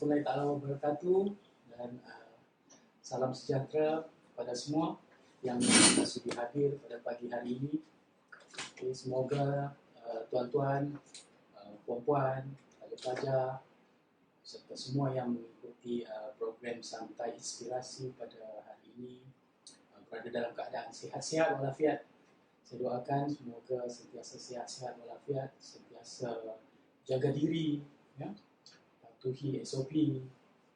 warahmatullahi taala wabarakatuh, dan salam sejahtera kepada semua yang sudi hadir pada pagi hari ini. Okay, semoga tuan-tuan, puan-puan, pelajar-pelajar serta semua yang mengikuti program Santai Inspirasi pada hari ini berada dalam keadaan sihat-sihat walafiat. Saya doakan semoga sentiasa sihat-sihat walafiat, sentiasa jaga diri, ya, patuhi SOP,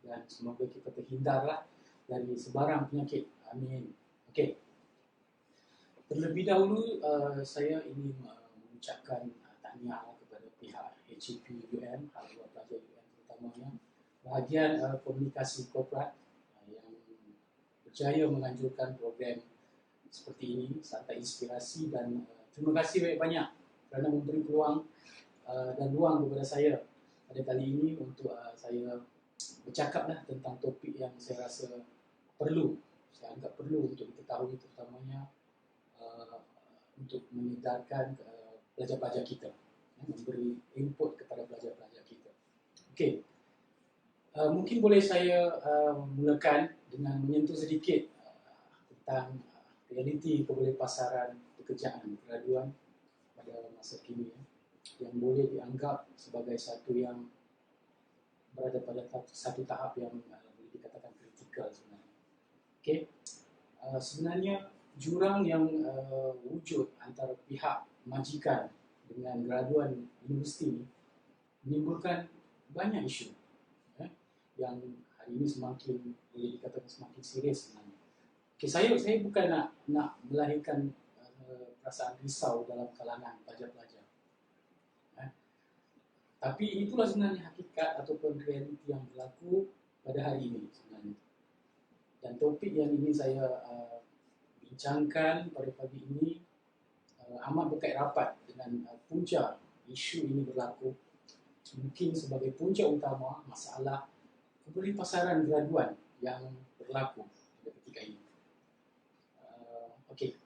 dan semoga kita terhindarlah dari sebarang penyakit. Amin. Okey. Terlebih dahulu saya ingin mengucapkan tahniah kepada pihak HEP UM, Haluan Pelajar UM terutamanya, bahagian komunikasi korporat yang berjaya menganjurkan program seperti ini, Santai Inspirasi, dan terima kasih banyak-banyak kerana memberi peluang dan ruang kepada saya pada kali ini untuk saya bercakaplah tentang topik yang saya rasa perlu, saya anggap perlu untuk diketahui, terutamanya untuk menyedarkan pelajar-pelajar kita, memberi input kepada pelajar-pelajar kita. Okey, mungkin boleh saya mulakan dengan menyentuh sedikit tentang realiti kebolehpasaran pekerjaan graduan pada masa kini, yang boleh dianggap sebagai satu yang berada pada satu tahap yang boleh dikatakan kritikal sebenarnya. Okey, sebenarnya jurang yang wujud antara pihak majikan dengan graduan universiti menimbulkan banyak isu yang hari ini semakin boleh dikatakan semakin serius sebenarnya. Okay, saya bukan nak melahirkan perasaan risau dalam kalangan pelajar-pelajar. Tapi itulah sebenarnya hakikat ataupun realiti yang berlaku pada hari ini sebenarnya. Dan topik yang ingin saya bincangkan pada pagi ini amat berkait rapat dengan punca isu ini berlaku. Mungkin sebagai punca utama masalah kebolehpasaran graduan yang berlaku pada ketika ini. Okey,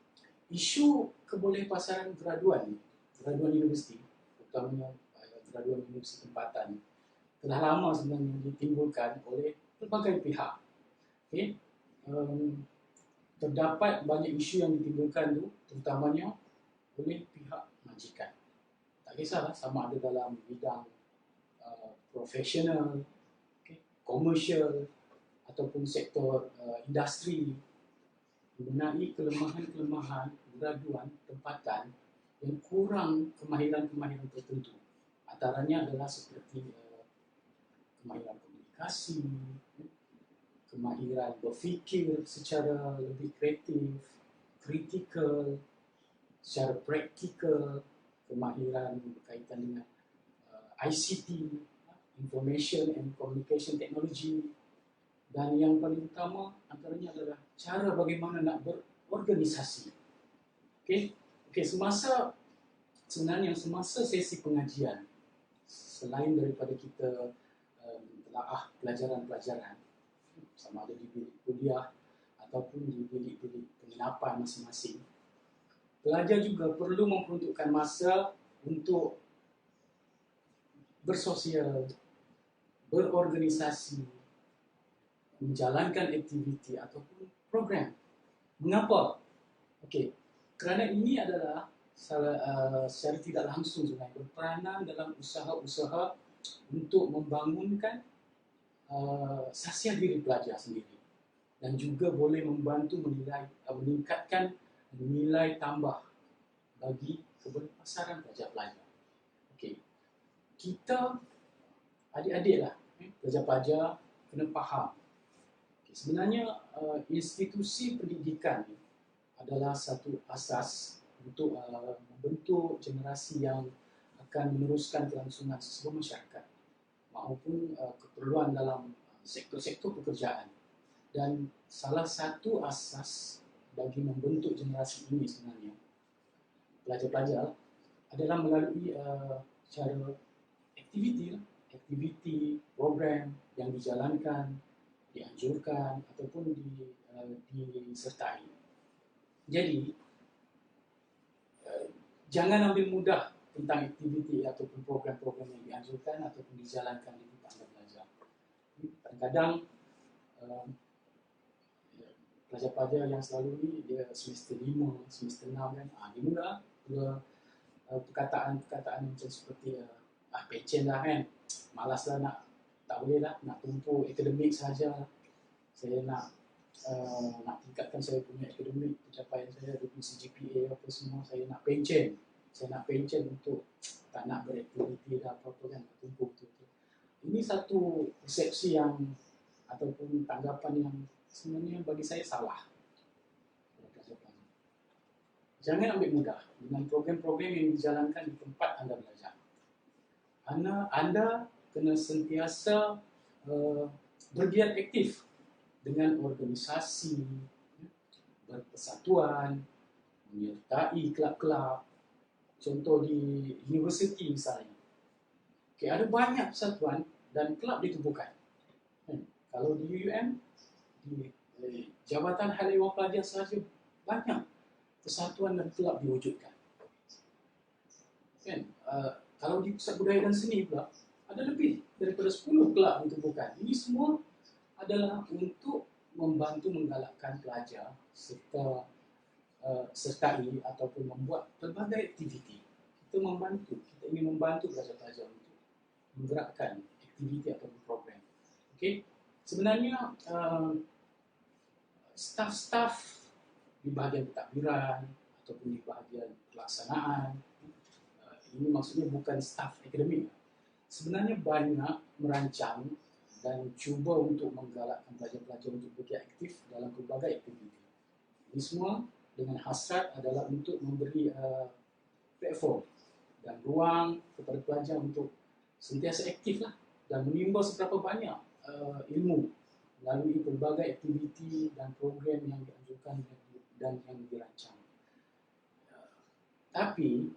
isu kebolehpasaran graduan universiti, terutamanya graduan universiti tempatan, telah lama sebenarnya ditimbulkan oleh pelbagai pihak. Okey, terdapat banyak isu yang ditimbulkan tu, terutamanya oleh pihak majikan. Tak kisahlah sama ada dalam bidang profesional, komersial, ataupun sektor industri, mengenai kelemahan-kelemahan graduan tempatan yang kurang kemahiran-kemahiran tertentu. Antaranya adalah seperti kemahiran komunikasi, kemahiran berfikir secara lebih kreatif, kritikal, secara praktikal, kemahiran berkaitan dengan ICT, Information and Communication Technology, dan yang paling utama antaranya adalah cara bagaimana nak berorganisasi. Okey, semasa sesi pengajian, selain daripada kita telaah pelajaran-pelajaran sama ada di bilik kuliah ataupun di bilik-bilik penginapan masing-masing, pelajar juga perlu memperuntukkan masa untuk bersosial, berorganisasi, menjalankan aktiviti ataupun program. Mengapa? Okey, kerana ini adalah secara tidak langsung sebenarnya berperanan dalam usaha-usaha untuk membangunkan sasiah diri pelajar sendiri, dan juga boleh membantu meningkatkan nilai tambah bagi kebolehpasaran pelajar-pelajar. Okey, kita adik-adiklah, pelajar-pelajar kena faham. Sebenarnya institusi pendidikan adalah satu asas untuk membentuk generasi yang akan meneruskan kelangsungan sesebuah masyarakat maupun keperluan dalam sektor-sektor pekerjaan. Dan salah satu asas bagi membentuk generasi ini sebenarnya pelajar-pelajar adalah melalui cara aktiviti, program yang dijalankan, dianjurkan ataupun disertai. Jadi jangan ambil mudah tentang aktiviti ataupun program-program yang dianjurkan ataupun dijalankan di tempat anda belajar. Kadang-kadang pelajar-pelajar yang selalu ni dia semester 5, semester 6 kan, dia mula perkataan-perkataan macam seperti pencen lah kan, malas lah nak, tak boleh lah nak tumpu akademik sahaja, saya nak tingkatkan saya punya akademik, pencapaian saya dari CGPA apa semua, saya nak pencen untuk tak nak beraktiviti dah apa-apa kan, nak tumpu betul-betul. Ini satu persepsi yang ataupun tanggapan yang sebenarnya bagi saya salah. Jangan ambil mudah dengan program-program yang dijalankan di tempat anda belajar. Anda kena sentiasa bergiat aktif dengan organisasi, berpersatuan, menyertai kelab-kelab. Contoh di universiti misalnya. Okay, ada banyak persatuan dan kelab ditubuhkan. Kalau di UUM, di Jabatan Hal Ehwal Pelajar sahaja banyak persatuan dan kelab diwujudkan. Kan? Kalau di Pusat Budaya dan Seni pula, ada lebih daripada 10 kelab ditubuhkan. Ini semua adalah untuk membantu menggalakkan pelajar serta sertai ataupun membuat pelbagai aktiviti. Kita ingin membantu pelajar-pelajar untuk menggerakkan aktiviti ataupun program. Okay? Sebenarnya staf-staf di bahagian pentadbiran ataupun di bahagian pelaksanaan, ini maksudnya bukan staf akademik. Sebenarnya banyak merancang dan cuba untuk menggalakkan pelajar-pelajar untuk bergiat aktif dalam pelbagai aktiviti. Ini semua dengan hasrat adalah untuk memberi platform dan ruang kepada pelajar untuk sentiasa aktif lah dan menimba seberapa banyak ilmu melalui pelbagai aktiviti dan program yang dianjurkan dan yang dirancang. Tapi,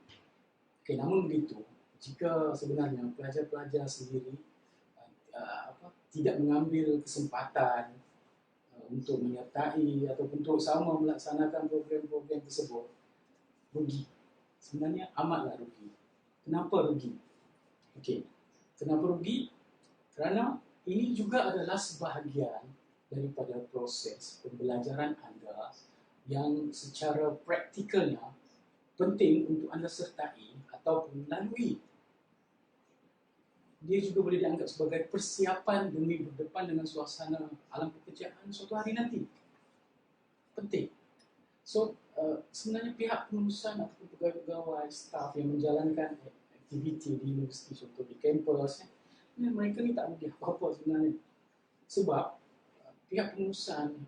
namun begitu, jika sebenarnya pelajar-pelajar sendiri tidak mengambil kesempatan untuk menyertai ataupun untuk sama melaksanakan program-program tersebut, rugi. Sebenarnya amatlah rugi. Kenapa rugi? Okey. Kenapa rugi? Kerana ini juga adalah sebahagian daripada proses pembelajaran anda yang secara praktikalnya penting untuk anda sertai ataupun lalui. Dia juga boleh dianggap sebagai persiapan demi berdepan dengan suasana alam pekerjaan suatu hari nanti. Penting. So, sebenarnya pihak pengurusan ataupun pegawai-pegawai staf yang menjalankan aktiviti di universiti, contoh di kampus, mereka ni tak boleh apa-apa sebenarnya. Sebab pihak pengurusan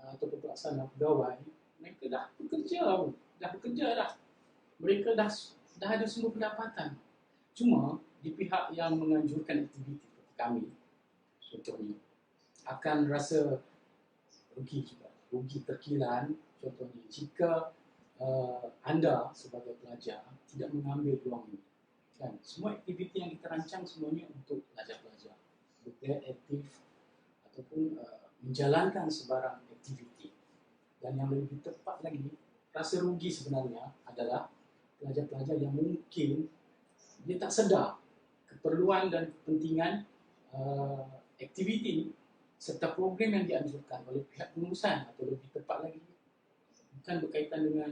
atau pelaksana pegawai, mereka dah bekerja dah. Mereka dah ada semua pendapatan. Cuma di pihak yang menganjurkan aktiviti seperti kami, contohnya, akan rasa rugi juga. Rugi terkilan, contohnya, jika anda sebagai pelajar tidak mengambil peluang ini. Kan? Semua aktiviti yang kita rancang semuanya untuk pelajar-pelajar bergiat aktif ataupun menjalankan sebarang aktiviti. Dan yang lebih tepat lagi, rasa rugi sebenarnya adalah pelajar-pelajar yang mungkin dia tak sedar keperluan dan kepentingan aktiviti serta program yang dianjurkan oleh pihak pengurusan, atau lebih tepat lagi bukan berkaitan dengan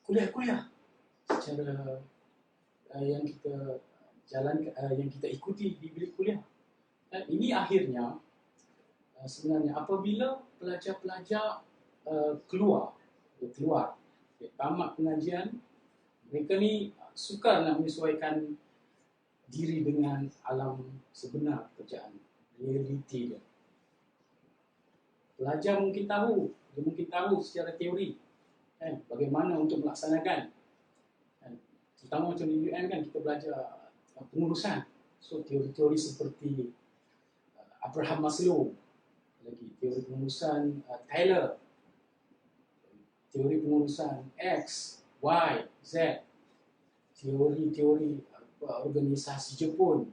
kuliah-kuliah secara yang kita yang kita ikuti di bilik kuliah. Dan ini akhirnya sebenarnya apabila pelajar-pelajar keluar, dia tamat pengajian, mereka ni sukar nak menyesuaikan diri dengan alam sebenar pekerjaan, realiti dia. Pelajar mungkin tahu secara teori kan, bagaimana untuk melaksanakan. Terutama macam di UM kan, kita belajar pengurusan. So teori-teori seperti Abraham Maslow, lagi teori pengurusan Taylor, teori pengurusan X, Y, Z, teori-teori organisasi Jepun,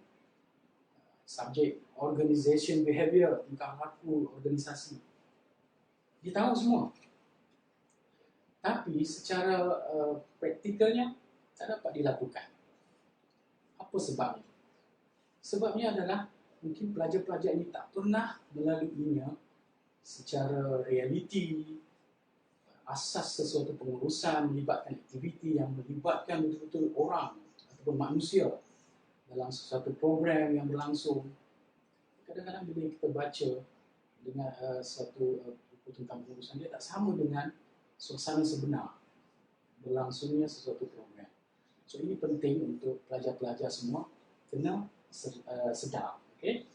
subjek organization behavior, tingkah laku organisasi. Dia tahu semua. Tapi secara praktikalnya tak dapat dilakukan. Apa sebabnya? Sebabnya adalah mungkin pelajar-pelajar ini tak pernah melaluinya secara realiti, asas sesuatu pengurusan melibatkan aktiviti yang melibatkan betul-betul orang ataupun manusia dalam sesuatu program yang berlangsung. Kadang-kadang bila kita baca dengan buku tentang pengurusan, dia tak sama dengan suasana sebenar berlangsungnya sesuatu program. So ini penting untuk pelajar-pelajar semua kena sedar. Okay?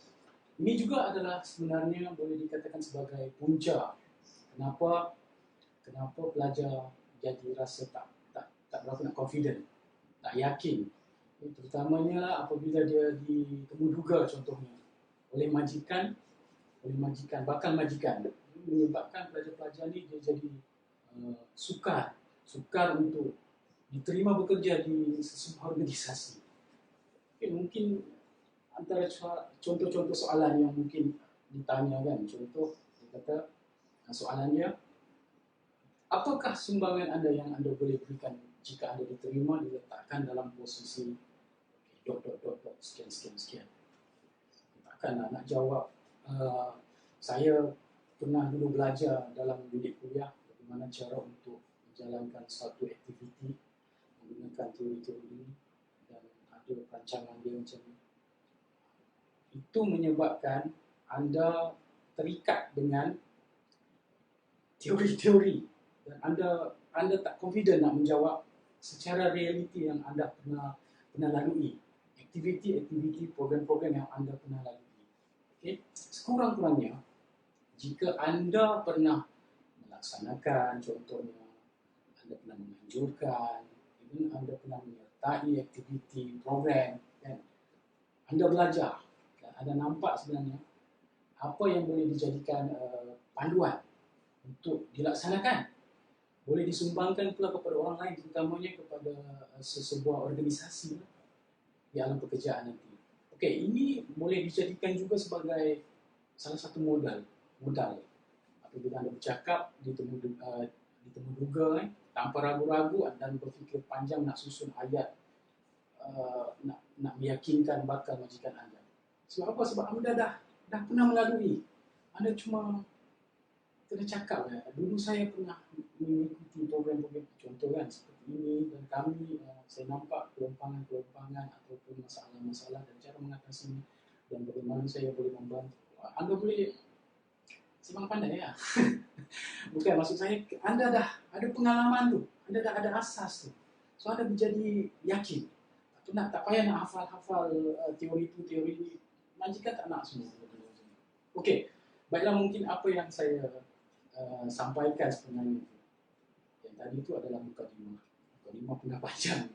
Ini juga adalah sebenarnya boleh dikatakan sebagai punca kenapa pelajar jadi rasa tak berapa nak confident, tak yakin. Terutamanya apabila dia ditemuduga contohnya oleh majikan, bakal majikan, menyebabkan pelajar-pelajar ni dia jadi sukar untuk diterima bekerja di sesebuah organisasi. Okay, mungkin antara contoh-contoh soalan yang mungkin ditanya kan, contoh dia kata soalannya, apakah sumbangan anda yang anda boleh berikan jika anda diterima diletakkan dalam posisi sekian. Takkanlah nak jawab saya pernah dulu belajar dalam bilik kuliah bagaimana cara untuk menjalankan suatu aktiviti menggunakan teori-teori ini dan ada perancangan dia macam ni. Itu menyebabkan anda terikat dengan teori-teori dan anda tak confident nak menjawab secara realiti yang anda pernah lalui, aktiviti-aktiviti, program-program yang anda pernah lalui. Okay? Sekurang-kurangnya jika anda pernah melaksanakan, contohnya anda pernah menganjurkan, anda pernah menyertai aktiviti program, kan? Anda belajar dan anda nampak sebenarnya apa yang boleh dijadikan panduan untuk dilaksanakan, boleh disumbangkan pula kepada orang lain, terutamanya kepada sebuah organisasi di alam pekerjaan nanti. Okey, ini boleh dijadikan juga sebagai salah satu modal apabila anda bercakap ditemuduga tanpa ragu-ragu dan berfikir panjang nak susun ayat, nak meyakinkan bakal majikan anda. Sebab apa? Sebab anda dah pernah melalui. Anda cuma kena cakap ya. Dulu saya pernah mengikuti program-program contoh kan seperti ini dan kami saya nampak kelompangan ataupun masalah-masalah dan cara mengatasinya dan bagaimana saya boleh membantu. Anda boleh sebang pandai ya. Bukan, maksud saya anda dah ada pengalaman tu, anda dah ada asas tu. So anda menjadi yakin. Tak payah nak hafal teori tu, teori ni. Majikan tak nak semua. Okey, baiklah, mungkin apa yang saya sampaikan sebenarnya yang tadi itu adalah mukadimah pernah panjang.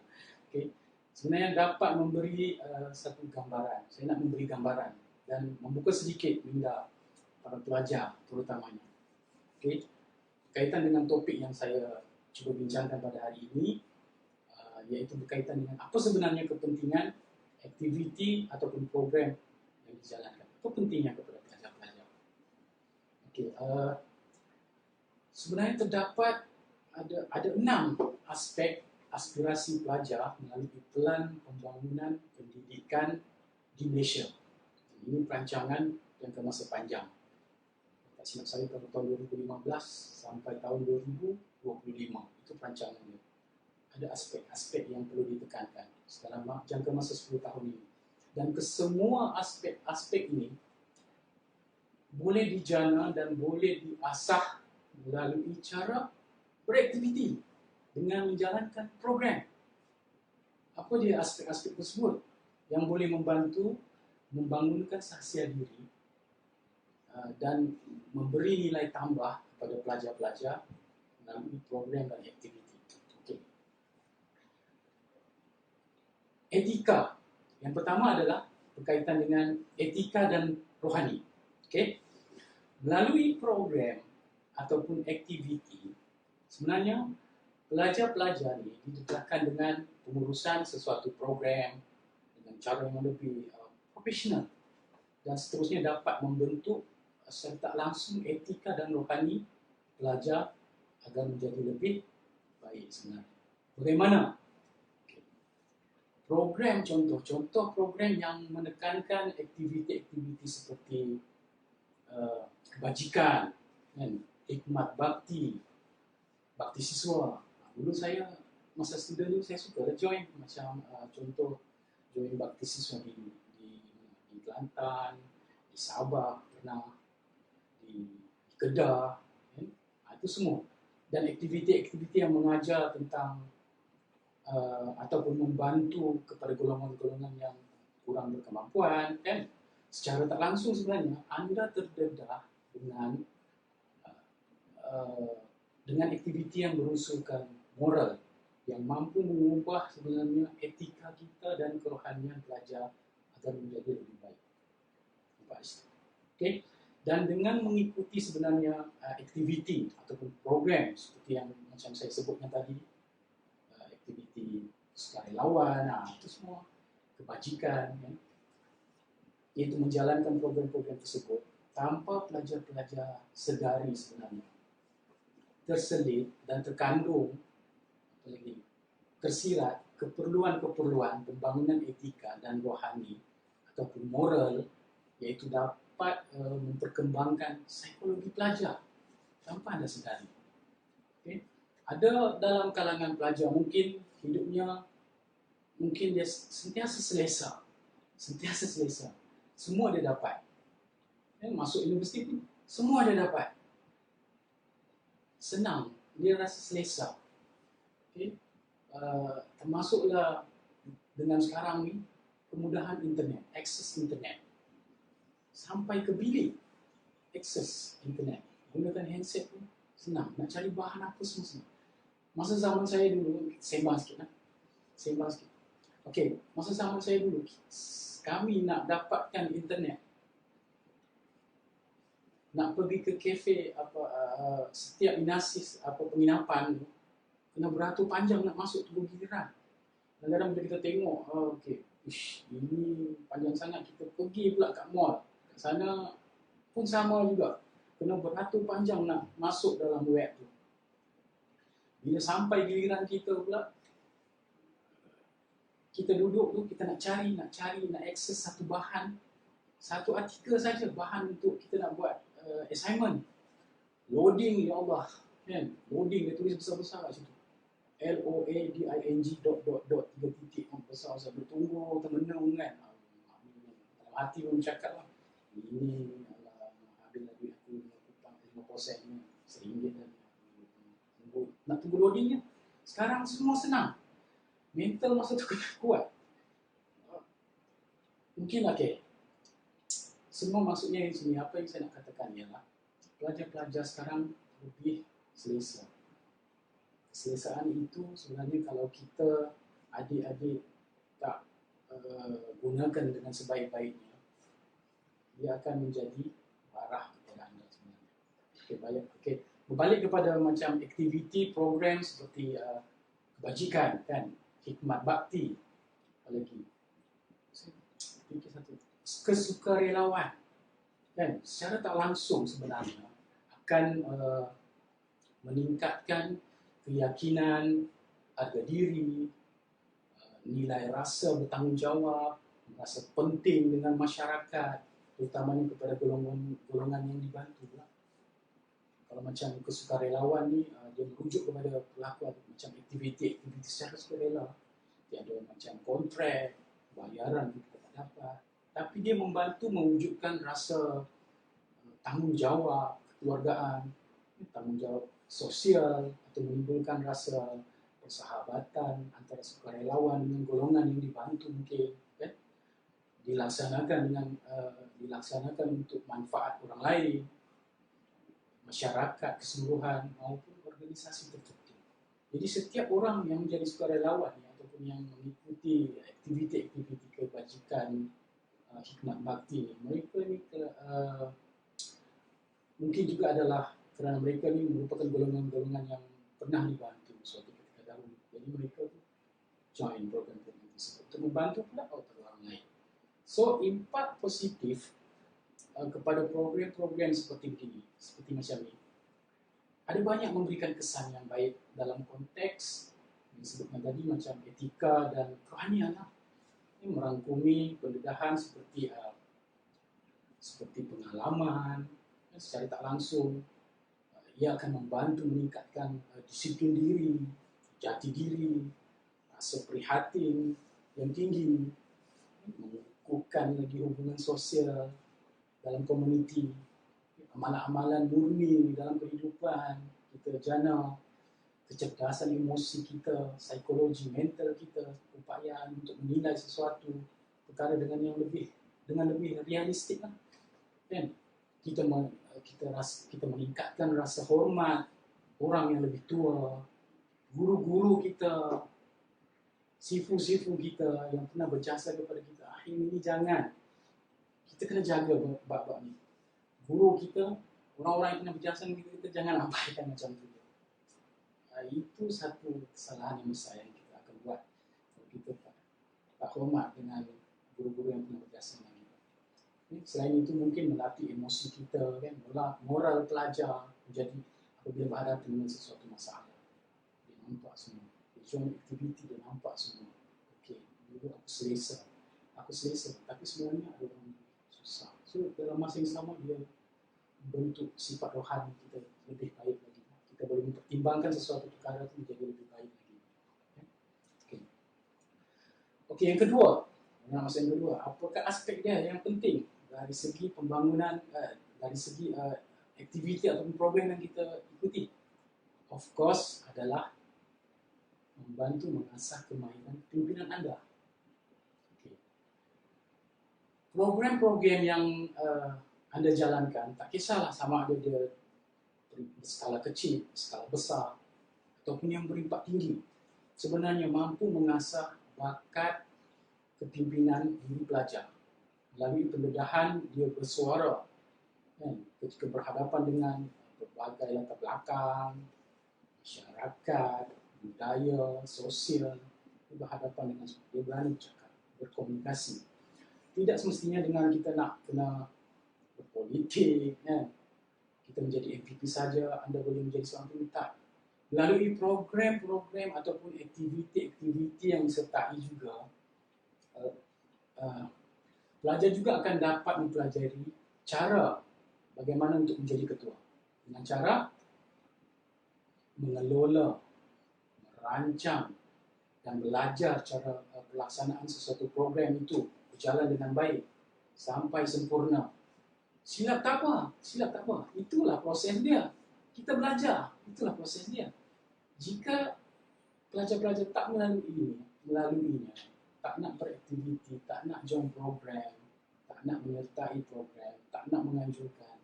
Okay. Sebenarnya dapat memberi satu gambaran. Saya nak memberi gambaran dan membuka sedikit minda para pelajar terutamanya. Okay. Berkaitan dengan topik yang saya cuba bincangkan pada hari ini, iaitu berkaitan dengan apa sebenarnya kepentingan aktiviti ataupun program yang dijalankan. Apa pentingnya kepada pelajar-pelajar. Okay. Sebenarnya terdapat ada 6 aspek aspirasi pelajar melalui Pelan Pembangunan Pendidikan di Malaysia. Ini perancangan yang masa panjang. Tak silap saya pada tahun 2015 sampai tahun 2025. Itu perancangannya. Ada aspek-aspek yang perlu ditekankan dalam jangka masa 10 tahun ini. Dan kesemua aspek-aspek ini boleh dijana dan boleh diasah melalui cara beraktiviti dengan menjalankan program. Apa dia aspek-aspek tersebut yang boleh membantu membangunkan sahsia diri dan memberi nilai tambah kepada pelajar-pelajar melalui program dan aktiviti. Okay. Etika. Yang pertama adalah berkaitan dengan etika dan rohani. Okay. Melalui program ataupun aktiviti, sebenarnya pelajar-pelajar ini didedahkan dengan pengurusan sesuatu program dengan cara yang lebih profesional dan seterusnya dapat membentuk serta langsung etika dan rohani pelajar agar menjadi lebih baik sebenarnya. Bagaimana? Okay. program contoh program yang menekankan aktiviti-aktiviti seperti kebajikan, kan, hikmat bakti, bakti siswa. Dulu saya masa student dulu saya suka join macam contoh join bakti siswa di Kelantan, di Sabah, pernah di Kedah, kan? Itu semua. Dan aktiviti-aktiviti yang mengajar tentang ataupun membantu kepada golongan-golongan yang kurang berkemampuan, kan? Secara tak langsung sebenarnya anda terdedah dengan aktiviti yang berunsurkan moral yang mampu mengubah sebenarnya etika kita dan kerohanian pelajar agar menjadi lebih baik. Okay? Dan dengan mengikuti sebenarnya aktiviti ataupun program seperti yang macam saya sebutkan tadi, aktiviti sukarelawan, itu semua kebajikan, ya, iaitu menjalankan program-program tersebut tanpa pelajar-pelajar sedari sebenarnya terselit dan terkandung apalagi tersirat keperluan-keperluan pembangunan etika dan rohani ataupun moral, iaitu dapat memperkembangkan psikologi pelajar tanpa anda sedari. Okay? Ada dalam kalangan pelajar mungkin hidupnya mungkin dia sentiasa selesa, semua dia dapat. Masuk universiti pun semua dia dapat. Senang, dia rasa selesa. Okay? Termasuklah dengan sekarang ni kemudahan internet, akses internet. Sampai ke bilik, akses internet. Gunakan handset pun senang. Nak cari bahan apa semua senang. Masa zaman saya dulu, sembang sikit. Okey, masa zaman saya dulu, kami nak dapatkan internet, nak pergi ke kafe setiap inasis penginapan kena beratur panjang nak masuk tu giliran. Kadang-kadang bila kita tengok, ini panjang sangat, kita pergi pula kat mall. Kat sana pun sama juga, kena beratur panjang nak masuk dalam web tu. Bila sampai giliran kita pula, kita duduk tu, kita nak akses satu bahan, satu artikel saja, bahan untuk kita nak buat assignment. Loading, ya Allah, kan? Loading dia tulis besar-besar kat situ. LOADING ... 3 titik besar-besar, bertunggu termenung kan. Dalam hati pun cakap lah, ini habis duit aku 5% ni, RM1 dan nak tunggu loadingnya. Sekarang semua senang. Mental masa tu kena kuat. Mungkin semua maksudnya di sini, apa yang saya nak katakan ialah pelajar-pelajar sekarang lebih selesa. Keselesaan itu sebenarnya kalau kita adik-adik tak gunakan dengan sebaik-baiknya, dia akan menjadi barah kepada anda sebenarnya. Berbalik kepada macam aktiviti, program seperti kebajikan, kan, hikmat bakti, apalagi saya fikir satu, kesukarelawan, kan, secara tak langsung sebenarnya akan meningkatkan keyakinan, harga diri, nilai rasa bertanggungjawab, rasa penting dengan masyarakat, terutamanya kepada golongan yang dibantu. Kalau macam kesukarelawan ni, dia merujuk kepada pelaku macam aktiviti secara sukarela. Dia ada macam kontrak, bayaran kita tak dapat, tapi dia membantu mewujudkan rasa tanggungjawab kekeluargaan, tanggungjawab sosial, atau menimbulkan rasa persahabatan antara sukarelawan dengan golongan yang dibantu mungkin, kan? Dilaksanakan untuk manfaat orang lain, masyarakat keseluruhan maupun organisasi tertentu. Jadi setiap orang yang menjadi sukarelawan ataupun yang mengikuti aktiviti-aktiviti kebajikan, hikmat bakti, mereka ni mungkin juga adalah kerana mereka ni merupakan golongan-golongan yang pernah dibantu suatu ketika dahulu. Jadi mereka tu join program-program tersebut untuk membantu pula orang lain. So, impak positif kepada program-program seperti ini, seperti macam ini, ada banyak memberikan kesan yang baik dalam konteks yang disebutkan tadi macam etika dan kerohanian lah. Ini merangkumi pendedahan seperti pengalaman, secara tak langsung. Ia akan membantu meningkatkan disiplin diri, jati diri, rasa prihatin yang tinggi, mengukuhkan lagi hubungan sosial dalam komuniti, amalan-amalan murni dalam kehidupan kita jana, kecerdasan emosi kita, psikologi mental kita, upayaan untuk menilai sesuatu perkara dengan lebih realistik lah. Kan? Kita meningkatkan rasa hormat orang yang lebih tua, guru-guru kita, sifu-sifu kita yang pernah berjasa kepada kita. Ini jangan. Kita kena jaga bab-bab ni. Guru kita, orang-orang yang pernah berjasa dengan kita jangan abaikan macam tu. Itu satu kesalahan yang besar yang kita akan buat kalau kita tak hormat dengan guru-guru yang pernah berjasa dengan kita. Selain itu mungkin melatih emosi kita, kan, moral pelajar menjadi apabila berhadapan dengan sesuatu masalah. Dia nampak semua, dia join aktiviti, dia nampak semua. Okey, dulu aku selesa, tapi sebenarnya ada orang susah. So dalam masa yang sama dia bentuk sifat rohani kita lebih baik lagi. Kita boleh mempertimbangkan sesuatu perkara itu menjadi lebih baik lagi. Okey, yang kedua, apakah aspek dia yang penting dari segi pembangunan, dari segi aktiviti atau program yang kita ikuti? Of course adalah membantu mengasah kemahiran pimpinan anda. Okay. Program-program yang anda jalankan, tak kisahlah sama ada dia berskala kecil, berskala besar, ataupun yang berimpak tinggi, sebenarnya mampu mengasah bakat kepimpinan diri pelajar. Melalui pendedahan, dia bersuara, kan, ketika berhadapan dengan berbagai latar belakang, masyarakat, budaya, sosial, dia berhadapan dengan dia berani cakap, berkomunikasi. Tidak semestinya dengan kita nak kena berpolitik, kan, kita menjadi MVP saja, anda boleh menjadi seorang pemimpin. Melalui program-program ataupun aktiviti-aktiviti yang disertai juga, pelajar juga akan dapat mempelajari cara bagaimana untuk menjadi ketua. Dengan cara mengelola, merancang dan belajar cara pelaksanaan sesuatu program itu berjalan dengan baik sampai sempurna. Silap tak apa. Itulah proses dia. Kita belajar, itulah proses dia. Jika pelajar-pelajar tak melaluinya, tak nak beraktiviti, tak nak join program, tak nak menyertai program, tak nak menganjurkan,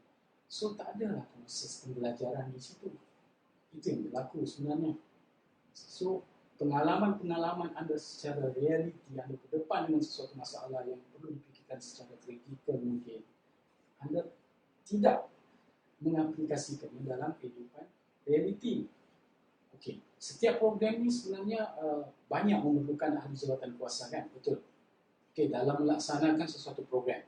so tak adalah proses pembelajaran di situ. Itu yang berlaku sebenarnya. So pengalaman-pengalaman anda secara realiti, anda berdepan dengan sesuatu masalah yang perlu dipikirkan secara kritikal mungkin, anda tidak mengaplikasikannya dalam kehidupan realiti. Okey, setiap program ini sebenarnya banyak memerlukan ahli jawatan kuasa, kan? Betul. Okey, dalam melaksanakan sesuatu program,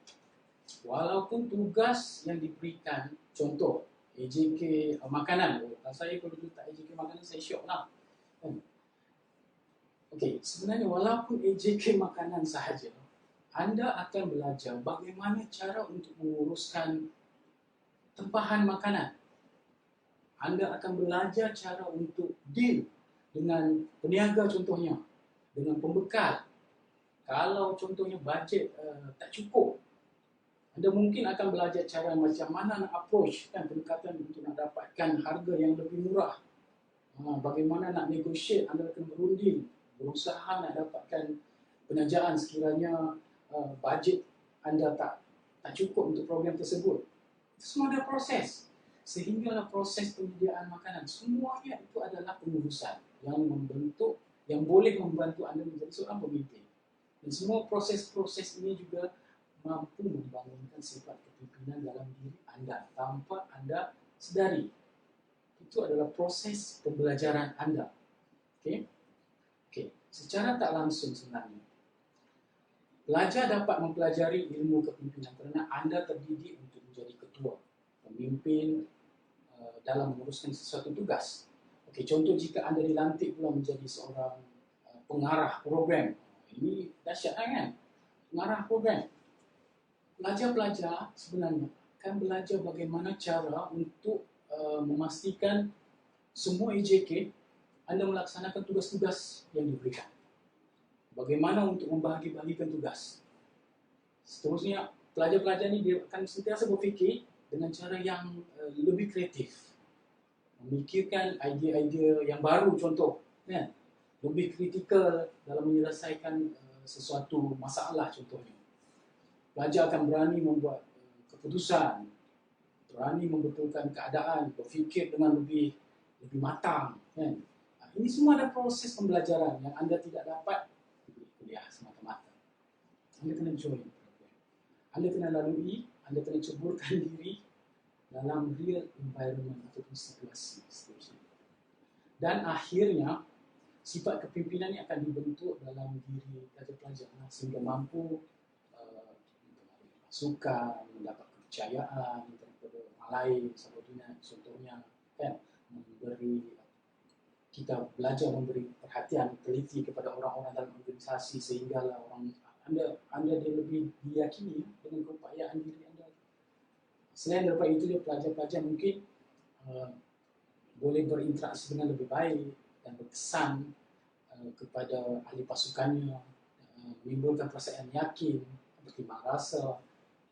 walaupun tugas yang diberikan, contoh AJK makanan, saya kalau tak AJK makanan saya syok lah. Okey, sebenarnya walaupun AJK makanan sahaja, anda akan belajar bagaimana cara untuk menguruskan tempahan makanan. Anda akan belajar cara untuk deal dengan peniaga contohnya, dengan pembekal. Kalau contohnya bajet tak cukup, anda mungkin akan belajar cara macam mana nak approach, kan, pendekatan untuk nak dapatkan harga yang lebih murah. Bagaimana nak negotiate, anda akan berunding, berusaha nak dapatkan penajaan sekiranya bajet anda tak cukup untuk program tersebut. Itu semua ada proses. Sehinggalah proses penyediaan makanan, semuanya itu adalah pengurusan yang boleh membantu anda menjadi seorang pemimpin. Dan semua proses-proses ini juga mampu membangunkan sifat kepimpinan dalam diri anda tanpa anda sedari. Itu adalah proses pembelajaran anda. Okey, secara tak langsung sebenarnya pelajar dapat mempelajari ilmu kepimpinan kerana anda terdidik untuk menjadi ketua, pemimpin dalam menguruskan sesuatu tugas. Okey, contoh jika anda dilantik pula menjadi seorang pengarah program, Ini dahsyat kan? Mengarah program. Pelajar-pelajar sebenarnya akan belajar bagaimana cara untuk memastikan semua EJK anda melaksanakan tugas-tugas yang diberikan. Bagaimana untuk membagi-bagikan tugas. Seterusnya, pelajar-pelajar ini dia akan sentiasa berfikir dengan cara yang lebih kreatif. Memikirkan idea-idea yang baru, contoh. Kan? Lebih kritikal dalam menyelesaikan sesuatu masalah, contohnya. Pelajar akan berani membuat keputusan, berani membetulkan keadaan, berfikir dengan lebih matang. Kan? Ini semua ada proses pembelajaran yang anda tidak dapat di kuliah semata-mata. Anda kena join program. Anda kena lalui, anda kena ceburkan diri dalam real environment ataupun situasi seterusnya. Dan akhirnya, sifat kepimpinan ini akan dibentuk dalam diri pelajar-pelajar sehingga mampu masukan, mendapat kepercayaan daripada orang lain, subordinat, contohnya, kan, kita belajar memberi perhatian teliti kepada orang-orang dalam organisasi sehinggalah anda dia lebih diyakini dengan keupayaan diri anda. Selain daripada itu, dia pelajar-pelajar mungkin boleh berinteraksi dengan lebih baik dan berkesan kepada ahli pasukannya, menimbulkan perasaan yakin, bertimbang rasa,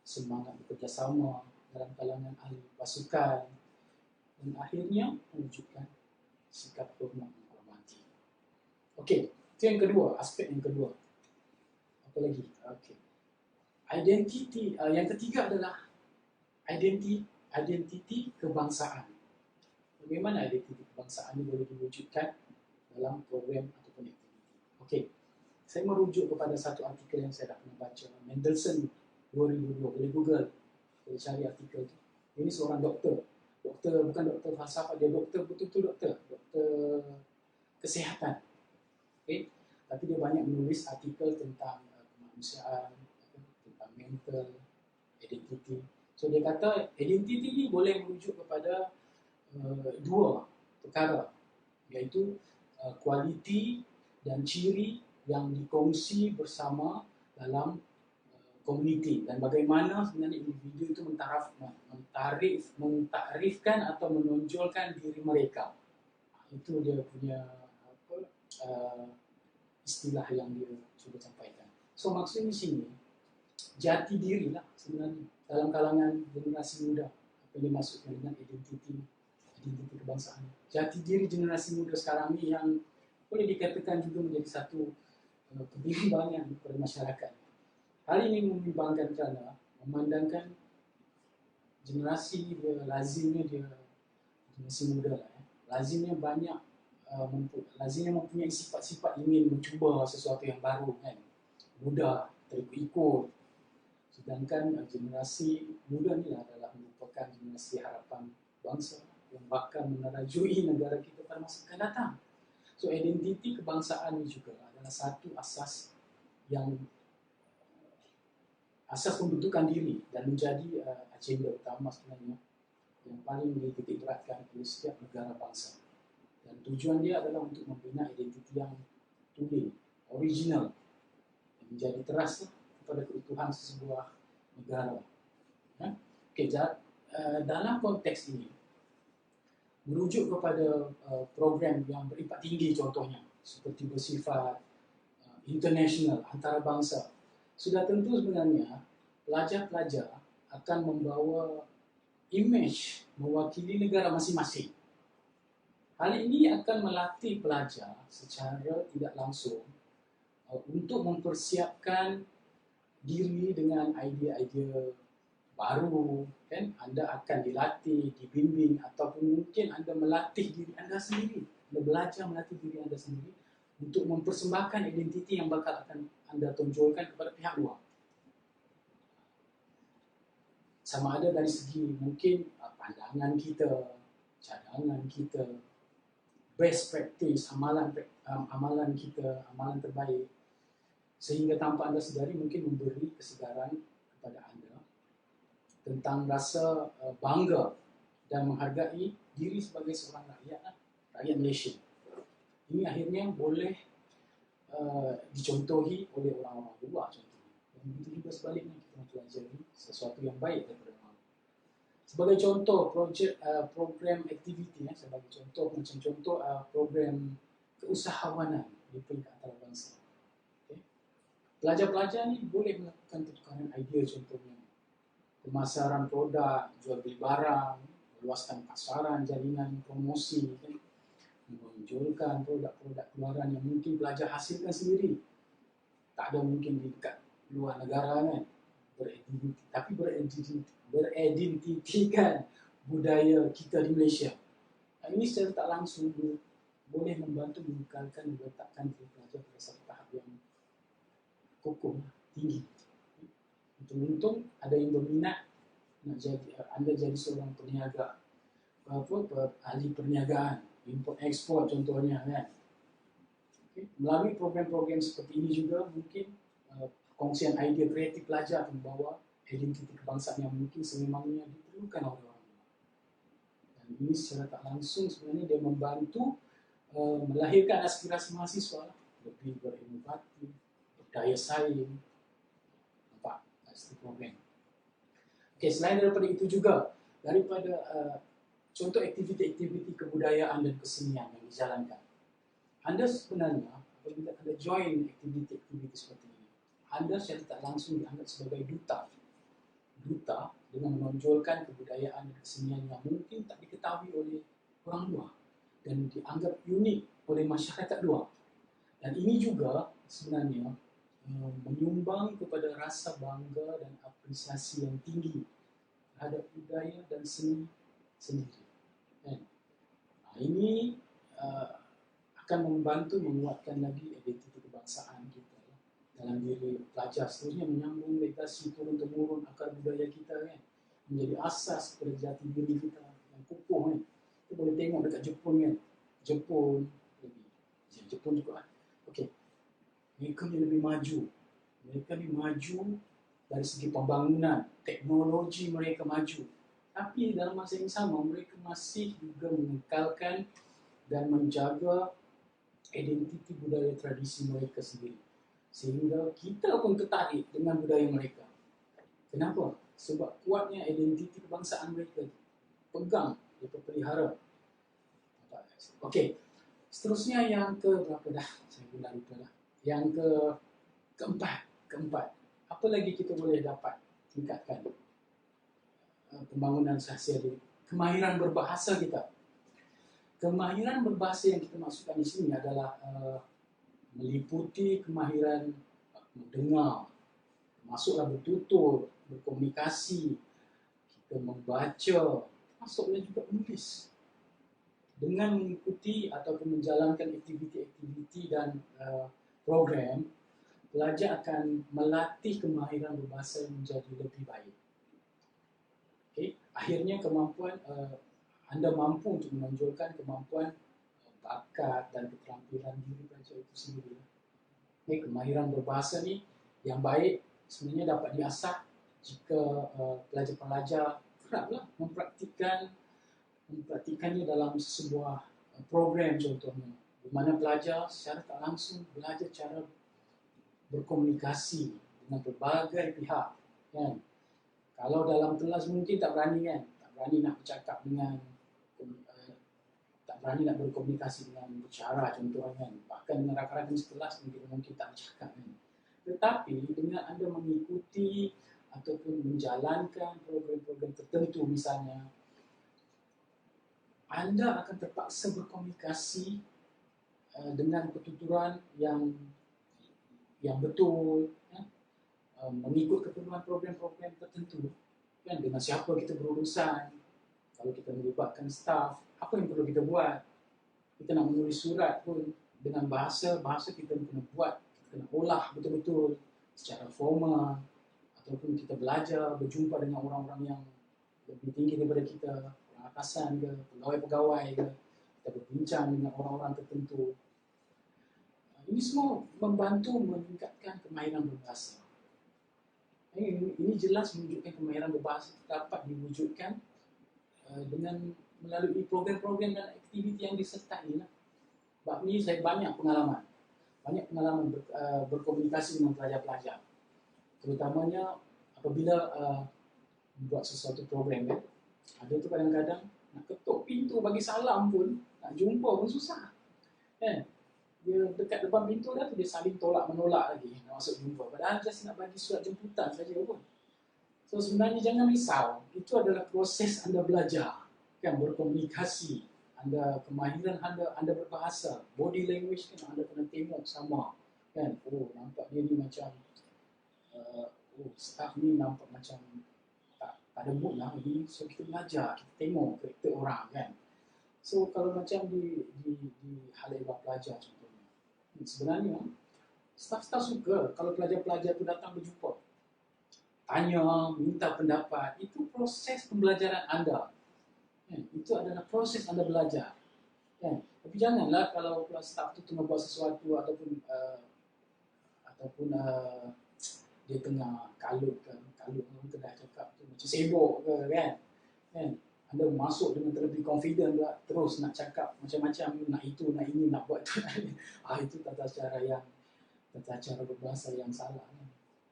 semangat bekerjasama dalam kalangan ahli pasukan, dan akhirnya menunjukkan sikap hormat menghormati. Okey, itu yang kedua, aspek yang kedua. Apa lagi? Okey. Identiti yang ketiga adalah identiti kebangsaan. Bagaimana identiti kebangsaan ini boleh diwujudkan dalam program ataupun aktiviti? Okey. Saya merujuk kepada satu artikel yang saya dah pernah baca, Mendelssohn 2002, boleh Google, boleh cari artikel itu. Ini seorang doktor. Doktor, bukan doktor falsafah, dia doktor betul-betul doktor kesihatan. Okay? Tapi dia banyak menulis artikel tentang kemanusiaan, tentang mental, identity. So dia kata identity ni boleh merujuk kepada dua perkara, iaitu kualiti dan ciri yang dikongsi bersama dalam komuniti, dan bagaimana sebenarnya individu itu mentakrifkan atau menonjolkan diri mereka. Itu dia punya istilah yang dia cuba sampaikan. So maksudnya di sini jati diri lah sebenarnya dalam kalangan generasi muda, apa yang dimaksudkan dengan identiti kebangsaan. Jati diri generasi muda sekarang ni yang boleh dikatakan juga menjadi satu kebimbangan kepada masyarakat. Hal ini membimbangkan kerana memandangkan generasi dia lazimnya generasi muda lah, lazimnya banyak lazimnya mempunyai sifat-sifat ingin mencuba sesuatu yang baru, kan, mudah terikut. Sedangkan generasi muda ni adalah merupakan generasi harapan bangsa yang bakal menerajui negara kita pada masa akan datang. So identiti kebangsaan ini juga adalah satu asas pembentukan diri dan menjadi agenda utama sebenarnya yang paling dititik beratkan oleh setiap negara bangsa. Dan tujuan dia adalah untuk membina identiti yang tulen, original, yang menjadi teras kepada keutuhan sebuah negara. Okay, dalam konteks ini, merujuk kepada program yang berimpak tinggi contohnya, seperti bersifat international, antarabangsa, sudah tentu sebenarnya pelajar-pelajar akan membawa imej mewakili negara masing-masing. Hal ini akan melatih pelajar secara tidak langsung untuk mempersiapkan diri dengan idea-idea baru, kan? Anda akan dilatih, dibimbing, ataupun mungkin anda melatih diri anda sendiri. Anda belajar melatih diri anda sendiri untuk mempersembahkan identiti yang bakal akan anda tonjolkan kepada pihak luar. Sama ada dari segi mungkin pandangan kita, cadangan kita, best practice, amalan kita, amalan terbaik, sehingga tanpa anda sedari mungkin memberi kesegaran kepada anda tentang rasa bangga dan menghargai diri sebagai seorang rakyat Malaysia. Ini akhirnya boleh dicontohi oleh orang-orang luar contohnya. Dan begitu juga sebaliknya, kita mempelajari sesuatu yang baik daripada orang. Sebagai contoh program aktiviti, sebagai contoh macam contoh program keusahawanan di peringkat antarabangsa. Okay. Pelajar-pelajar ni boleh melakukan pertukaran idea, contohnya pemasaran produk, jual beli barang, meluaskan pasaran, jaringan promosi, kan? Menunjukkan produk-produk keluaran yang mungkin pelajar hasilkan sendiri. Tak ada mungkin di dekat luar negara, kan? Tapi beridentikan budaya kita di Malaysia. Ini secara tak langsung boleh membantu mengekalkan meletakkan pelajar pada satu tahap yang kokoh, tinggi. Untung-untung ada yang berminat nak jadi, anda jadi seorang peniaga, ahli perniagaan, import ekspor contohnya, kan. Okay. Melalui program-program seperti ini juga mungkin kongsian idea kreatif pelajar akan membawa identiti kebangsaan yang mungkin sememangnya diperlukan oleh orang luar. Dan ini secara tak langsung sebenarnya dia membantu melahirkan aspirasi mahasiswa lebih berinovatif, berdaya saing. Nampak? That's the program. Okay, selain daripada itu juga, daripada contoh aktiviti-aktiviti kebudayaan dan kesenian yang dijalankan, anda sebenarnya apabila anda join aktiviti-aktiviti seperti ini, anda secara tak langsung dianggap sebagai duta dengan menonjolkan kebudayaan dan kesenian yang mungkin tak diketahui oleh orang luar dan dianggap unik oleh masyarakat luar. Dan ini juga sebenarnya menyumbang kepada rasa bangga dan apresiasi yang tinggi terhadap budaya dan seni sendiri. Kan? Ini akan membantu menguatkan lagi identiti kebangsaan kita dalam diri pelajar, seterusnya menyambung legasi turun-temurun akar budaya kita, kan, menjadi asas kepada jati diri kita yang kukuh, kan. Kita boleh tengok dekat Jepun, kan. Jepun juga, kan. Okey, mereka ni lebih maju. Mereka ni maju dari segi pembangunan, teknologi mereka maju. Tapi dalam masa yang sama mereka masih juga mengekalkan dan menjaga identiti budaya tradisi mereka sendiri. Sehingga kita pun tertarik dengan budaya mereka. Kenapa? Sebab kuatnya identiti kebangsaan mereka. Pegang, mereka pelihara. Okey, seterusnya yang ke berapa dah? Saya pun dah lupa dah. Yang keempat. Apa lagi kita boleh dapat tingkatkan pembangunan sahsia diri? Kemahiran berbahasa kita. Kemahiran berbahasa yang kita maksudkan di sini adalah meliputi kemahiran mendengar, masuklah bertutur, berkomunikasi, kita membaca, masuklah juga menulis. Dengan mengikuti ataupun menjalankan aktiviti-aktiviti dan program, pelajar akan melatih kemahiran berbahasa menjadi lebih baik. Okay. Akhirnya kemampuan anda mampu untuk menonjolkan kemampuan bakat dan keterampilan diri pelajar itu sendiri. Okay. Kemahiran berbahasa ni yang baik sebenarnya dapat diasah jika pelajar-pelajar keraplah mempraktikannya dalam sebuah program contohnya, di mana pelajar secara tak langsung belajar cara berkomunikasi dengan berbagai pihak, kan. Kalau dalam kelas mungkin tak berani, kan, tak berani nak bercakap dengan tak berani nak berkomunikasi dengan bicara contohnya, kan. Bahkan dengan rakan-rakan sekelas mungkin tak bercakap, kan. Tetapi dengan anda mengikuti ataupun menjalankan program-program tertentu misalnya, anda akan terpaksa berkomunikasi dengan pertuturan yang betul, ya? Mengikut keperluan program-program tertentu, kan, dengan siapa kita berurusan. Kalau kita melibatkan staf, apa yang perlu kita buat? Kita nak menulis surat pun dengan bahasa kita kena buat, kita kena olah betul-betul secara formal, ataupun kita belajar berjumpa dengan orang-orang yang lebih tinggi daripada kita, orang atasan ke, pegawai-pegawai ke, kita berbincang dengan orang-orang tertentu. Ini semua membantu meningkatkan kemahiran berbahasa. Ini jelas menunjukkan kemahiran berbahasa dapat diwujudkan dengan melalui program-program dan aktiviti yang disertai. Sebab ni saya banyak pengalaman banyak pengalaman berkomunikasi dengan pelajar-pelajar, terutamanya apabila buat sesuatu program kan. Ada tu kadang-kadang nak ketuk pintu bagi salam pun, nak jumpa pun susah. Kan? Dia dekat depan pintu dah tu dia saling tolak menolak lagi nak masuk jumpa. Padahal just nak bagi surat jemputan saja pun. So sebenarnya jangan risau, itu adalah proses anda belajar, kan, berkomunikasi, anda kemahiran anda berbahasa, body language kan anda kena tengok sama, kan. Oh nampak dia ni macam oh staff ni nampak macam tak ada mood lah ni, so kita belajar, kita tengok karakter orang kan. So kalau macam di hal ehwal pelajar contohnya, sebenarnya staff-staff suka kalau pelajar-pelajar tu datang berjumpa, tanya, minta pendapat. Itu proses pembelajaran anda. Itu adalah proses anda belajar. Tapi janganlah kalau staff tu tengah buat sesuatu ataupun dia tengah kalut orang kedai cakap tu macam sibuk ke kan. Anda masuk dengan terlebih confident pula, terus nak cakap macam-macam, nak itu, nak ini, nak buat itu. Itu tata cara berbahasa yang salah.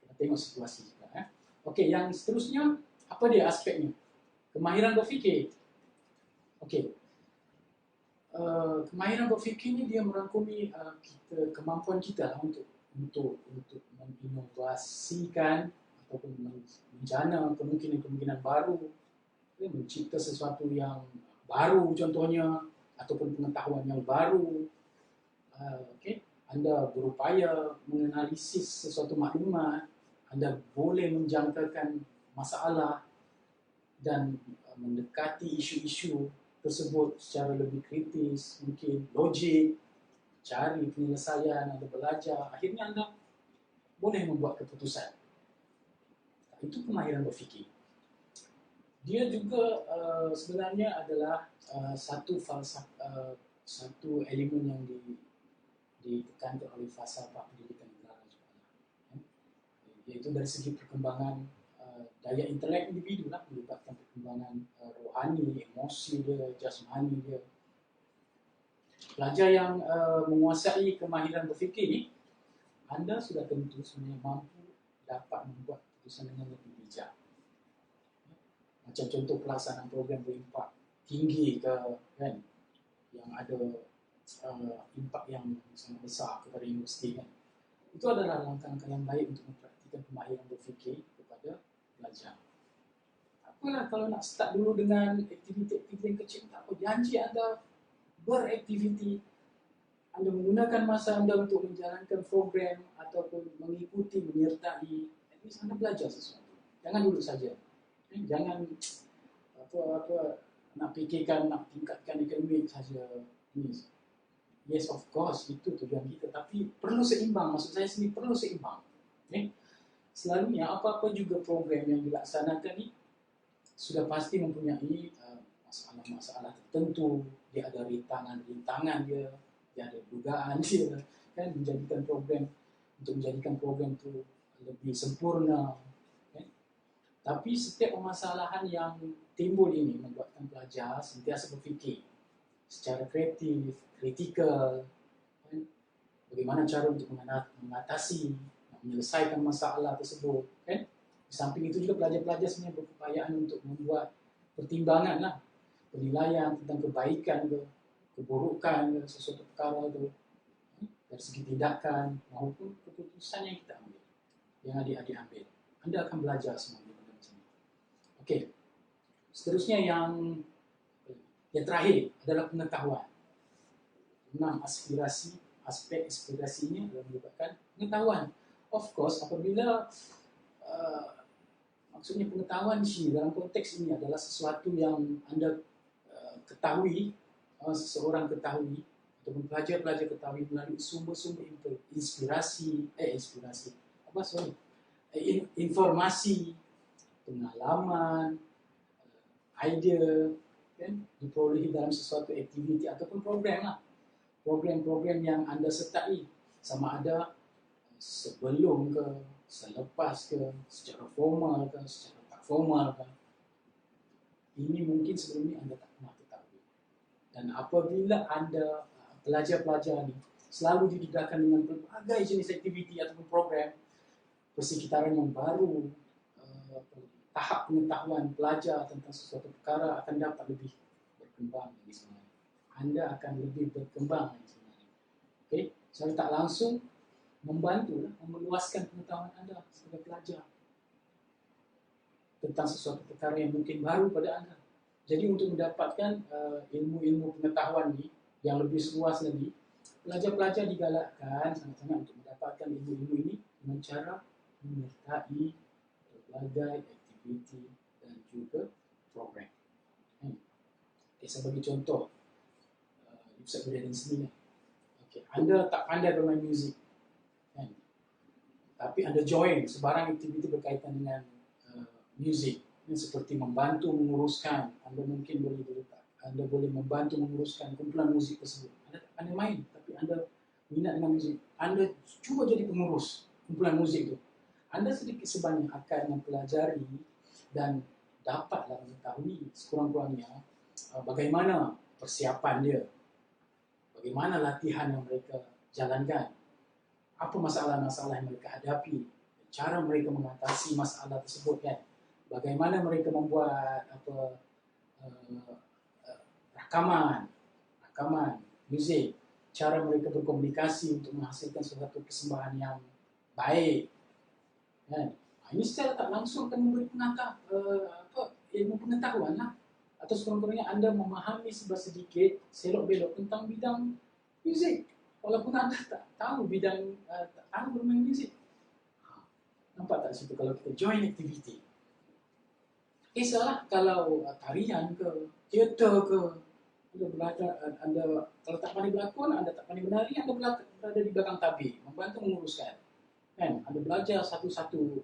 Kita tengok situasi juga. Okey, yang seterusnya, apa dia aspeknya? Kemahiran berfikir. Okey. Kemahiran berfikir ni dia merangkumi kemampuan kita lah untuk menginovasikan ataupun menjana kemungkinan-kemungkinan baru, mencipta sesuatu yang baru contohnya, ataupun pengetahuan yang baru. Okay. Anda berupaya menganalisis sesuatu maklumat, anda boleh menjangkakan masalah dan mendekati isu-isu tersebut secara lebih kritis, mungkin logik, cari penyelesaian, anda belajar, akhirnya anda boleh membuat keputusan. Itu kemahiran berfikir. Dia juga sebenarnya adalah satu elemen yang ditekankan oleh falsafah pendidikan negara juga, iaitu dari segi perkembangan daya intelek individu lah, melibatkan perkembangan rohani, emosi dia, jasmani dia. Pelajar yang menguasai kemahiran berfikir ni, anda sudah tentu sebenarnya mampu dapat membuat keputusan dengan lebih bijak. Macam contoh pelaksanaan program berimpak tinggi ke, kan, yang ada impak yang sangat besar kepada universiti kan. Itu adalah langkah-langkah yang baik untuk mempraktikkan kemahiran berfikir kepada pelajar. Apalah kalau nak start dulu dengan aktiviti-aktiviti yang kecil, tak apa, janji anda beraktiviti, anda menggunakan masa anda untuk menjalankan program ataupun mengikuti, menyertai, at least anda belajar sesuatu. Jangan duduk saja. Jangan nak fikirkan, nak tingkatkan akademik saja. Yes, of course, itu tujuan kita. Tapi perlu seimbang. Maksud saya sini perlu seimbang. Selalunya apa-apa juga program yang dilaksanakan ni sudah pasti mempunyai masalah-masalah tertentu. Dia ada rintangan dia ada dugaan dia, kan, menjadikan program itu lebih sempurna. Tapi setiap permasalahan yang timbul ini membuatkan pelajar sentiasa berfikir secara kreatif, kritikal, kan? Bagaimana cara untuk mengatasi, menyelesaikan masalah tersebut, kan? Di samping itu juga pelajar-pelajar sebenarnya berupayaan untuk membuat pertimbangan lah, penilaian tentang kebaikan ke keburukan ke sesuatu perkara itu, dari segi tindakan maupun keputusan yang kita ambil, yang adik-adik ambil. Anda akan belajar semua. Okey. Seterusnya yang terakhir adalah pengetahuan. 6 aspek aspirasinya adalah merupakan pengetahuan. Of course, apabila maksudnya pengetahuan di sini dalam konteks ini adalah sesuatu yang anda ketahui, seseorang ketahui ataupun pelajar-pelajar ketahui melalui sumber-sumber informasi, pengalaman, idea, kan, diperolehi dalam sesuatu aktiviti ataupun program lah. Program-program yang anda sertai, sama ada sebelum ke, selepas ke, secara formal ke, secara tak formal ke. Ini mungkin sebelum ini anda tak pernah ketahui. Dan apabila anda, pelajar-pelajar ni, selalu didedahkan dengan berbagai jenis aktiviti ataupun program persekitaran yang baru, tahap pengetahuan pelajar tentang sesuatu perkara akan dapat lebih berkembang lagi sebenarnya. Anda akan lebih berkembang lagi sebenarnya. Okay? Secara tak langsung membantu meluaskan pengetahuan Anda sebagai pelajar tentang sesuatu perkara yang mungkin baru pada Anda. Jadi untuk mendapatkan ilmu-ilmu pengetahuan ini yang lebih luas lagi, pelajar-pelajar digalakkan sangat-sangat untuk mendapatkan ilmu-ilmu ini dengan cara menyertai berbagai aktiviti dan juga program. Okay, sebagai contoh, Ustaz Burhanuddin sendiri. Okay, Anda tak pandai bermain muzik, kan? Tapi Anda join sebarang aktiviti berkaitan dengan muzik. Ini seperti membantu menguruskan, Anda mungkin boleh Anda boleh membantu menguruskan kumpulan muzik tersebut. Anda tak pandai main, tapi Anda minat dengan muzik. Anda cuba jadi pengurus kumpulan muzik itu. Anda sedikit sebanyak akan mempelajari dan dapatlah mengetahui sekurang-kurangnya bagaimana persiapan dia, bagaimana latihan yang mereka jalankan, apa masalah-masalah yang mereka hadapi, cara mereka mengatasi masalah tersebut, kan? Bagaimana mereka membuat rakaman muzik, cara mereka berkomunikasi untuk menghasilkan suatu persembahan yang baik, kan? Ini secara tak langsung akan memberi ilmu pengetahuan lah, atau sekurang-kurangnya Anda memahami sedikit selok-belok tentang bidang muzik, walaupun Anda tak tahu tak tahu bermain muzik. Nampak tak situ kalau kita join activity? Kisahlah kalau tarian ke, teater ke, Anda belajar, kalau tak pandai berlakon, Anda tak pandai menari, Anda berada di belakang tabir, membantu menguruskan. Kan? Anda belajar satu-satu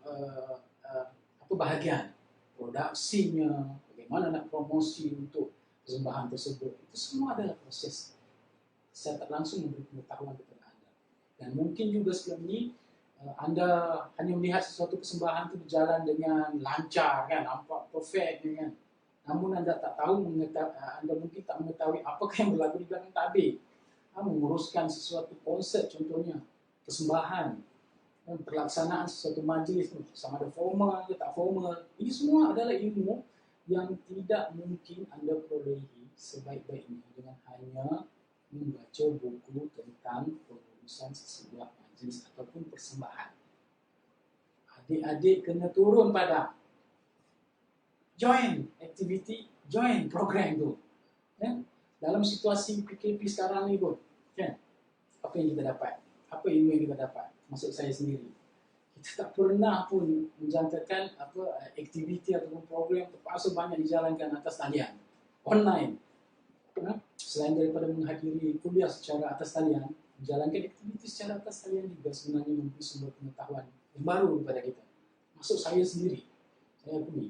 bahagian, produksinya, bagaimana nak promosi untuk persembahan tersebut. Itu semua adalah proses. Saya tak langsung memberi pengetahuan kepada Anda. Dan mungkin juga sebelum ini, Anda hanya melihat sesuatu persembahan itu berjalan dengan lancar, kan, nampak perfect, kan. Namun Anda tak tahu, Anda mungkin tak mengetahui apakah yang berlaku di belakang tabir. Menguruskan sesuatu konsep, contohnya persembahan, pelaksanaan sesuatu majlis, sama ada formal atau tak formal. Ini semua adalah ilmu yang tidak mungkin Anda perolehi sebaik-baiknya dengan hanya membaca buku tentang pengurusan sesebuah majlis ataupun persembahan. Adik-adik kena turun pada join activity, join program tu. Ya? Dalam situasi PKP sekarang ni pun, kan? Apa yang kita dapat? Apa ilmu yang kita dapat? Maksud saya sendiri. Kita tak pernah pun menjangkakan aktiviti ataupun program terpaksa banyak dijalankan atas talian, online. Selain daripada menghadiri kuliah secara atas talian, menjalankan aktiviti secara atas talian juga sebenarnya memberi sumber pengetahuan yang baru kepada kita. Maksud saya sendiri,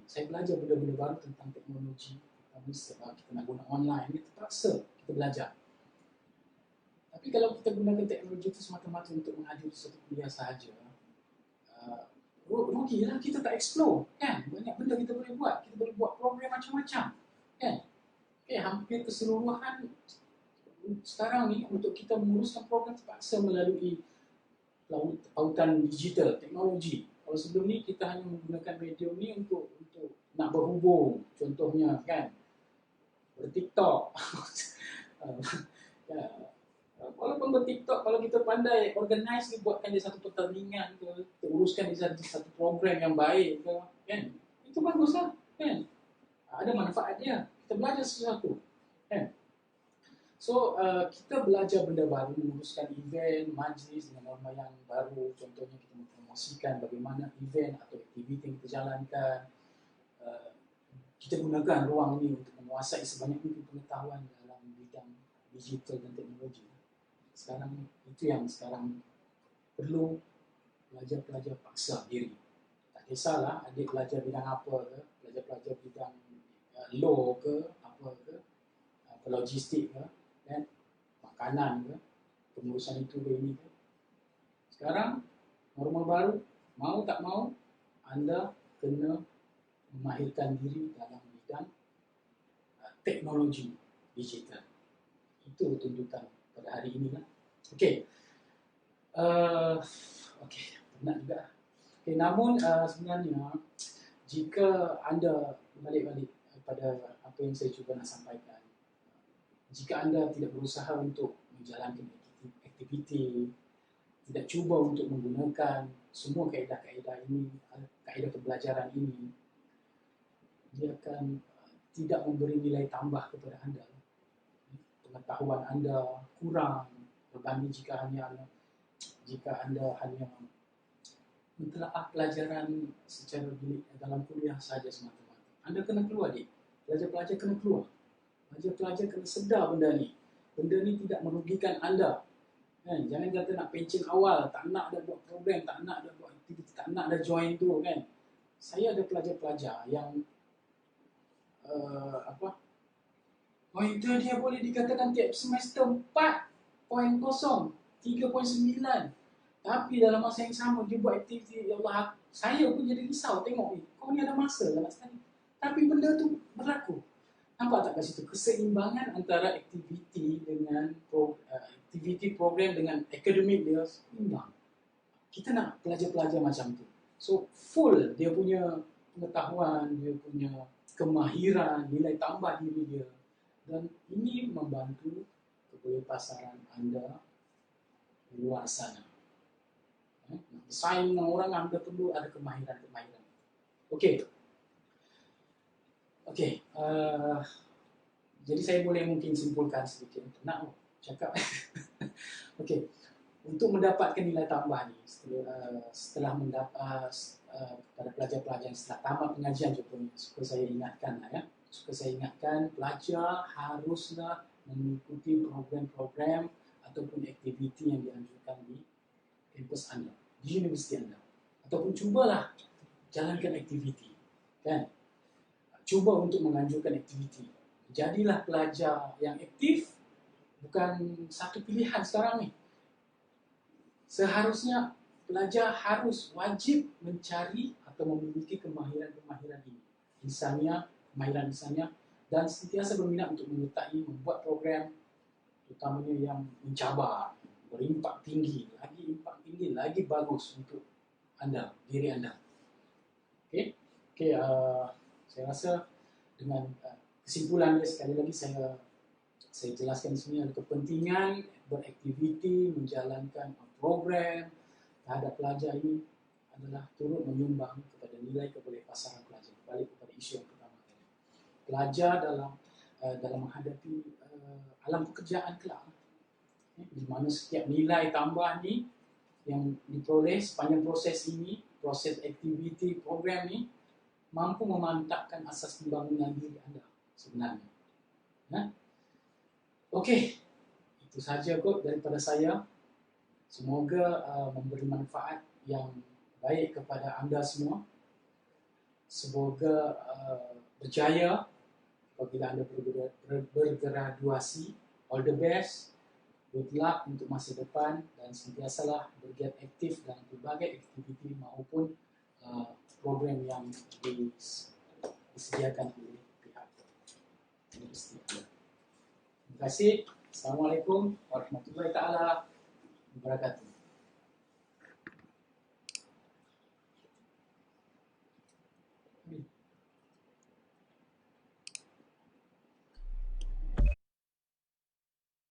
saya belajar benda-benda baru tentang teknologi. Kita nak guna online, ini terpaksa kita belajar. Tapi kalau kita gunakan teknologi itu semata-mata untuk menghadiri suatu kuliah sahaja, rugilah kita tak explore, kan? Banyak benda kita boleh buat. Kita boleh buat program macam-macam, kan? Hampir keseluruhan sekarang ni untuk kita menguruskan program terpaksa melalui pautan digital, teknologi. Kalau sebelum ni kita hanya menggunakan media ni untuk nak berhubung, contohnya, kan, berTikTok. Walaupun berTikTok, kalau kita pandai organize, buatkan dia satu pertandingan ke, kita uruskan dia satu program yang baik ke, kan, itu bagus lah, kan, ada manfaat dia, kita belajar sesuatu, kan. So, kita belajar benda baru, menguruskan event, majlis dengan norma yang baru. Contohnya kita mempromosikan bagaimana event atau aktiviti yang kita jalankan. Kita gunakan ruang ini untuk menguasai sebanyak mungkin pengetahuan dalam bidang digital dan teknologi. Sekarang itu yang sekarang perlu pelajar-pelajar paksa diri. Tak kisahlah adik belajar bidang apa ke, pelajar-pelajar bidang law ke, apa ke, logistik ke, dan makanan ke, pengurusan itu ke ini ke. Sekarang norma baru, mau tak mau Anda kena memahirkan diri dalam bidang teknologi digital. Itu tuntutan pada hari ini lah. Okey. Okey, penat juga. Okey, namun sebenarnya jika anda balik-balik pada apa yang saya cuba nak sampaikan, jika anda tidak berusaha untuk menjalankan aktiviti, tidak cuba untuk menggunakan semua kaedah-kaedah ini, kaedah pembelajaran ini, dia akan tidak memberi nilai tambah kepada anda. Pengetahuan anda kurang berbanding jika anda hanya mentelaah pelajaran secara bilik dalam kuliah saja semata-mata. Anda kena keluar, dik. Pelajar-pelajar kena keluar. Pelajar-pelajar kena sedar benda ni. Benda ni tidak merugikan anda. Kan? Jangan kata nak pencen awal, tak nak dah buat program, tak nak dah buat aktiviti, tak nak dah join tu kan. Saya ada pelajar-pelajar yang pointer dia boleh dikatakan tiap semester 4.0, 3.9. Tapi dalam masa yang sama dia buat aktiviti, ya Allah, saya pun jadi risau tengok ni. Kau ni ada masa lah nak study. Tapi benda tu berlaku. Nampak tak kat situ keseimbangan antara aktiviti dengan aktiviti program dengan akademik dia seimbang. Kita nak pelajar-pelajar macam tu. So full dia punya pengetahuan, dia punya kemahiran, nilai tambah diri dia. Dan ini membantu kebolehpasaran anda di luar sana. Bersaing dengan orang, anda perlu ada kemahiran-kemahiran. Okey. Jadi saya boleh mungkin simpulkan sedikit. Nak cakap. Okey. Untuk mendapatkan nilai tambah ni, setelah mendapat pada pelajar-pelajar yang setelah tamat pengajian contohnya, suka saya ingatkan pelajar haruslah mengikuti program-program ataupun aktiviti yang dianjurkan di kampus anda, di universiti anda, ataupun cubalah jalankan aktiviti, kan? Cuba untuk menganjurkan aktiviti. Jadilah pelajar yang aktif, bukan satu pilihan sekarang ni. Seharusnya pelajar harus wajib mencari atau memiliki kemahiran-kemahiran ini, kemahiran lisannya, dan sentiasa berminat untuk menyertai membuat program, terutamanya yang mencabar, berimpak tinggi, lagi bagus untuk anda, diri anda. Okey, saya rasa dengan kesimpulan dia sekali lagi saya jelaskan di sini, ada kepentingan beraktiviti, menjalankan program terhadap pelajar ini adalah turut menyumbang kepada nilai kebolehpasaran pelajar. Balik kepada isu yang pertama tadi. Pelajar dalam menghadapi alam pekerjaan kelak, di mana setiap nilai tambah ni yang diperoleh sepanjang proses ini, proses aktiviti program ni, mampu memantapkan asas pembangunan diri anda sebenarnya. Okey, itu saja kot daripada saya. Semoga memberi manfaat yang baik kepada anda semua. Semoga berjaya apabila anda bergraduasi. All the best, good luck untuk masa depan, dan sentiasalah bergiat aktif dalam pelbagai aktiviti maupun program yang disediakan oleh pihak universiti anda. Terima kasih. Assalamualaikum warahmatullahi taala wabarakatuh.